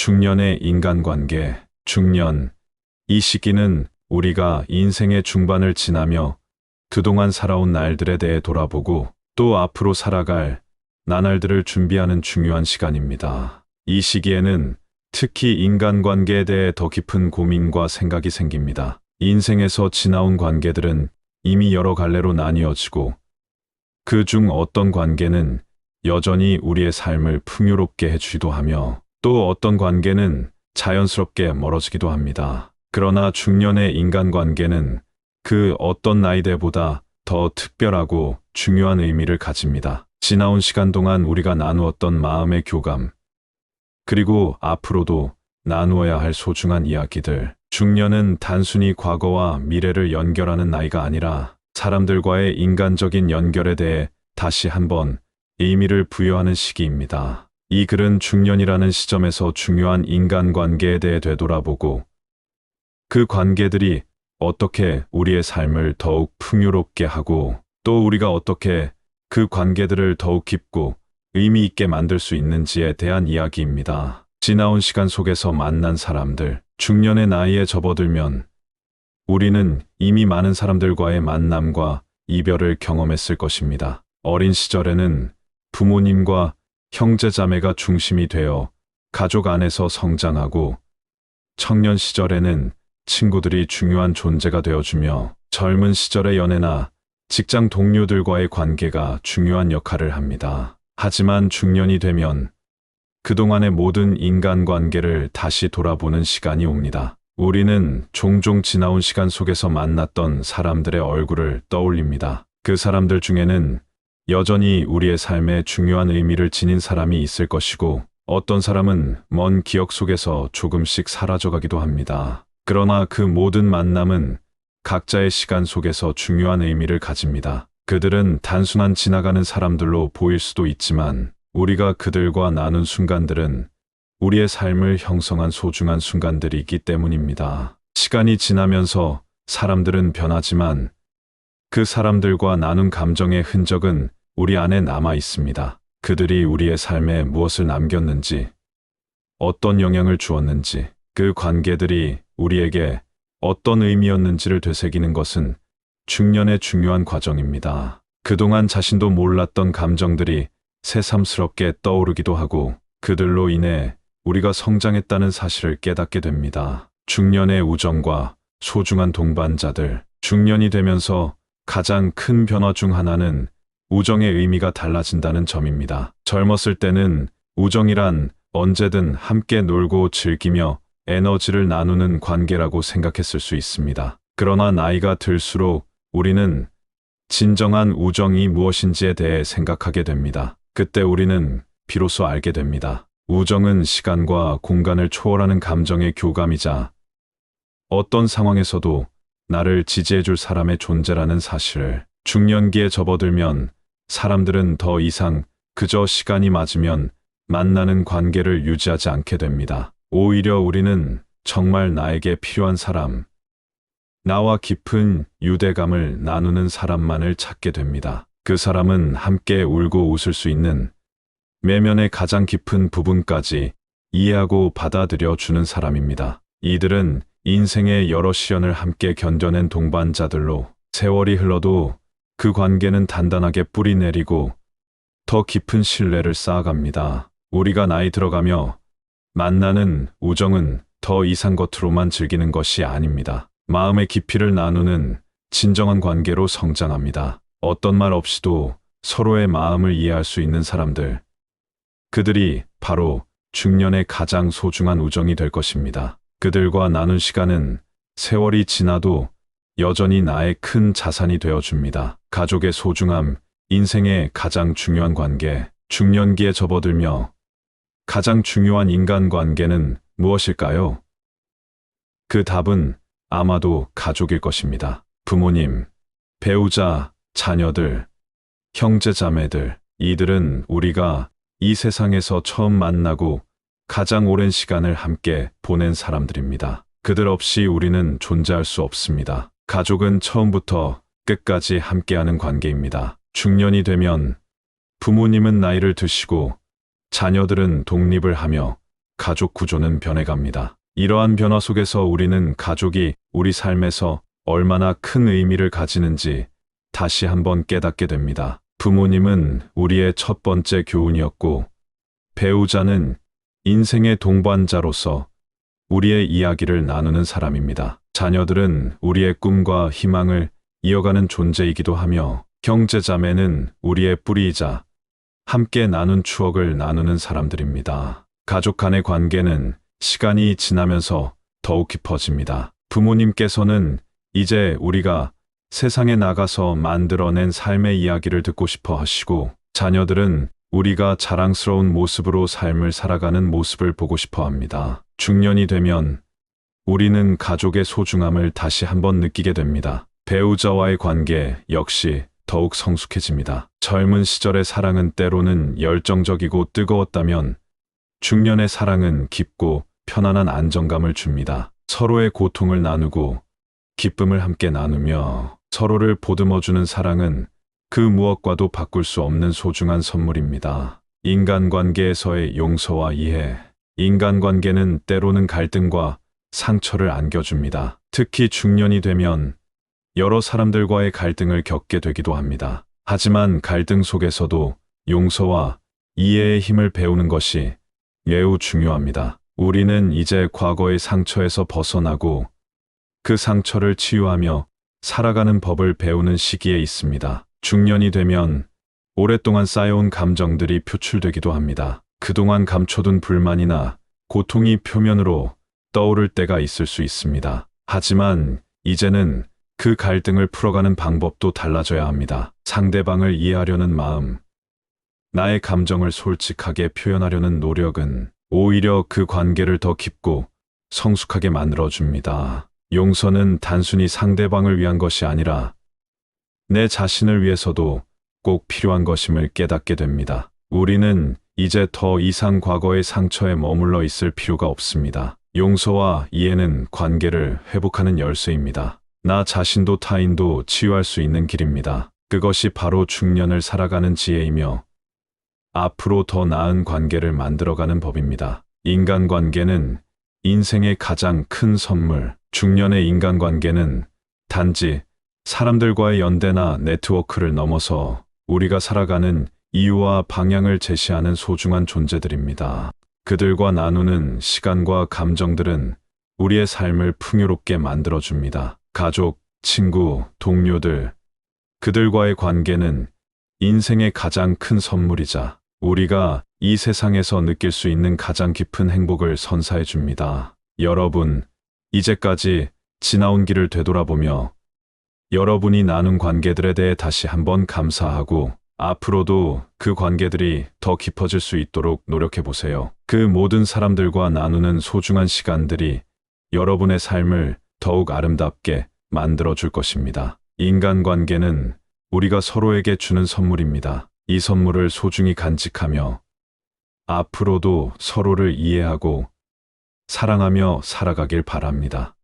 중년의 인간관계, 중년. 이 시기는 우리가 인생의 중반을 지나며 그동안 살아온 날들에 대해 돌아보고 또 앞으로 살아갈 나날들을 준비하는 중요한 시간입니다. 이 시기에는 특히 인간관계에 대해 더 깊은 고민과 생각이 생깁니다. 인생에서 지나온 관계들은 이미 여러 갈래로 나뉘어지고 그 중 어떤 관계는 여전히 우리의 삶을 풍요롭게 해주기도 하며 또 어떤 관계는 자연스럽게 멀어지기도 합니다. 그러나 중년의 인간관계는 그 어떤 나이대보다 더 특별하고 중요한 의미를 가집니다. 지나온 시간 동안 우리가 나누었던 마음의 교감, 그리고 앞으로도 나누어야 할 소중한 이야기들. 중년은 단순히 과거와 미래를 연결하는 나이가 아니라 사람들과의 인간적인 연결에 대해 다시 한번 의미를 부여하는 시기입니다. 이 글은 중년이라는 시점에서 중요한 인간관계에 대해 되돌아보고 그 관계들이 어떻게 우리의 삶을 더욱 풍요롭게 하고 또 우리가 어떻게 그 관계들을 더욱 깊고 의미 있게 만들 수 있는지에 대한 이야기입니다. 지나온 시간 속에서 만난 사람들, 중년의 나이에 접어들면 우리는 이미 많은 사람들과의 만남과 이별을 경험했을 것입니다. 어린 시절에는 부모님과 형제자매가 중심이 되어 가족 안에서 성장하고 청년 시절에는 친구들이 중요한 존재가 되어주며 젊은 시절의 연애나 직장 동료들과의 관계가 중요한 역할을 합니다. 하지만 중년이 되면 그동안의 모든 인간관계를 다시 돌아보는 시간이 옵니다. 우리는 종종 지나온 시간 속에서 만났던 사람들의 얼굴을 떠올립니다. 그 사람들 중에는 여전히 우리의 삶에 중요한 의미를 지닌 사람이 있을 것이고 어떤 사람은 먼 기억 속에서 조금씩 사라져가기도 합니다. 그러나 그 모든 만남은 각자의 시간 속에서 중요한 의미를 가집니다. 그들은 단순한 지나가는 사람들로 보일 수도 있지만 우리가 그들과 나눈 순간들은 우리의 삶을 형성한 소중한 순간들이기 때문입니다. 시간이 지나면서 사람들은 변하지만 그 사람들과 나눈 감정의 흔적은 우리 안에 남아 있습니다. 그들이 우리의 삶에 무엇을 남겼는지, 어떤 영향을 주었는지, 그 관계들이 우리에게 어떤 의미였는지를 되새기는 것은 중년의 중요한 과정입니다. 그동안 자신도 몰랐던 감정들이 새삼스럽게 떠오르기도 하고 그들로 인해 우리가 성장했다는 사실을 깨닫게 됩니다. 중년의 우정과 소중한 동반자들. 중년이 되면서 가장 큰 변화 중 하나는 우정의 의미가 달라진다는 점입니다. 젊었을 때는 우정이란 언제든 함께 놀고 즐기며 에너지를 나누는 관계라고 생각했을 수 있습니다. 그러나 나이가 들수록 우리는 진정한 우정이 무엇인지에 대해 생각하게 됩니다. 그때 우리는 비로소 알게 됩니다. 우정은 시간과 공간을 초월하는 감정의 교감이자 어떤 상황에서도 나를 지지해줄 사람의 존재라는 사실을. 중년기에 접어들면 사람들은 더 이상 그저 시간이 맞으면 만나는 관계를 유지하지 않게 됩니다. 오히려 우리는 정말 나에게 필요한 사람, 나와 깊은 유대감을 나누는 사람만을 찾게 됩니다. 그 사람은 함께 울고 웃을 수 있는 내면의 가장 깊은 부분까지 이해하고 받아들여 주는 사람입니다. 이들은 인생의 여러 시련을 함께 견뎌낸 동반자들로 세월이 흘러도 그 관계는 단단하게 뿌리 내리고 더 깊은 신뢰를 쌓아갑니다. 우리가 나이 들어가며 만나는 우정은 더 이상 겉으로만 즐기는 것이 아닙니다. 마음의 깊이를 나누는 진정한 관계로 성장합니다. 어떤 말 없이도 서로의 마음을 이해할 수 있는 사람들. 그들이 바로 중년의 가장 소중한 우정이 될 것입니다. 그들과 나눈 시간은 세월이 지나도 여전히 나의 큰 자산이 되어줍니다. 가족의 소중함, 인생의 가장 중요한 관계. 중년기에 접어들며 가장 중요한 인간관계는 무엇일까요? 그 답은 아마도 가족일 것입니다. 부모님, 배우자, 자녀들, 형제자매들. 이들은 우리가 이 세상에서 처음 만나고 가장 오랜 시간을 함께 보낸 사람들입니다. 그들 없이 우리는 존재할 수 없습니다. 가족은 처음부터 끝까지 함께하는 관계입니다. 중년이 되면 부모님은 나이를 드시고 자녀들은 독립을 하며 가족 구조는 변해갑니다. 이러한 변화 속에서 우리는 가족이 우리 삶에서 얼마나 큰 의미를 가지는지 다시 한번 깨닫게 됩니다. 부모님은 우리의 첫 번째 교훈이었고, 배우자는 인생의 동반자로서 우리의 이야기를 나누는 사람입니다. 자녀들은 우리의 꿈과 희망을 이어가는 존재이기도 하며, 형제자매는 우리의 뿌리이자 함께 나눈 추억을 나누는 사람들입니다. 가족 간의 관계는 시간이 지나면서 더욱 깊어집니다. 부모님께서는 이제 우리가 세상에 나가서 만들어낸 삶의 이야기를 듣고 싶어 하시고, 자녀들은 우리가 자랑스러운 모습으로 삶을 살아가는 모습을 보고 싶어 합니다. 중년이 되면 우리는 가족의 소중함을 다시 한번 느끼게 됩니다. 배우자와의 관계 역시 더욱 성숙해집니다. 젊은 시절의 사랑은 때로는 열정적이고 뜨거웠다면, 중년의 사랑은 깊고 편안한 안정감을 줍니다. 서로의 고통을 나누고 기쁨을 함께 나누며 서로를 보듬어주는 사랑은 그 무엇과도 바꿀 수 없는 소중한 선물입니다. 인간관계에서의 용서와 이해. 인간관계는 때로는 갈등과 상처를 안겨줍니다. 특히 중년이 되면 여러 사람들과의 갈등을 겪게 되기도 합니다. 하지만 갈등 속에서도 용서와 이해의 힘을 배우는 것이 매우 중요합니다. 우리는 이제 과거의 상처에서 벗어나고 그 상처를 치유하며 살아가는 법을 배우는 시기에 있습니다. 중년이 되면 오랫동안 쌓여온 감정들이 표출되기도 합니다. 그동안 감춰둔 불만이나 고통이 표면으로 떠오를 때가 있을 수 있습니다. 하지만 이제는 그 갈등을 풀어가는 방법도 달라져야 합니다. 상대방을 이해하려는 마음, 나의 감정을 솔직하게 표현하려는 노력은 오히려 그 관계를 더 깊고 성숙하게 만들어줍니다. 용서는 단순히 상대방을 위한 것이 아니라 내 자신을 위해서도 꼭 필요한 것임을 깨닫게 됩니다. 우리는 이제 더 이상 과거의 상처에 머물러 있을 필요가 없습니다. 용서와 이해는 관계를 회복하는 열쇠입니다. 나 자신도 타인도 치유할 수 있는 길입니다. 그것이 바로 중년을 살아가는 지혜이며 앞으로 더 나은 관계를 만들어가는 법입니다. 인간관계는 인생의 가장 큰 선물. 중년의 인간관계는 단지 사람들과의 연대나 네트워크를 넘어서 우리가 살아가는 이유와 방향을 제시하는 소중한 존재들입니다. 그들과 나누는 시간과 감정들은 우리의 삶을 풍요롭게 만들어줍니다. 가족, 친구, 동료들, 그들과의 관계는 인생의 가장 큰 선물이자 우리가 이 세상에서 느낄 수 있는 가장 깊은 행복을 선사해 줍니다. 여러분, 이제까지 지나온 길을 되돌아보며 여러분이 나눈 관계들에 대해 다시 한번 감사하고 앞으로도 그 관계들이 더 깊어질 수 있도록 노력해 보세요. 그 모든 사람들과 나누는 소중한 시간들이 여러분의 삶을 더욱 아름답게 만들어 줄 것입니다. 인간관계는 우리가 서로에게 주는 선물입니다. 이 선물을 소중히 간직하며 앞으로도 서로를 이해하고 사랑하며 살아가길 바랍니다.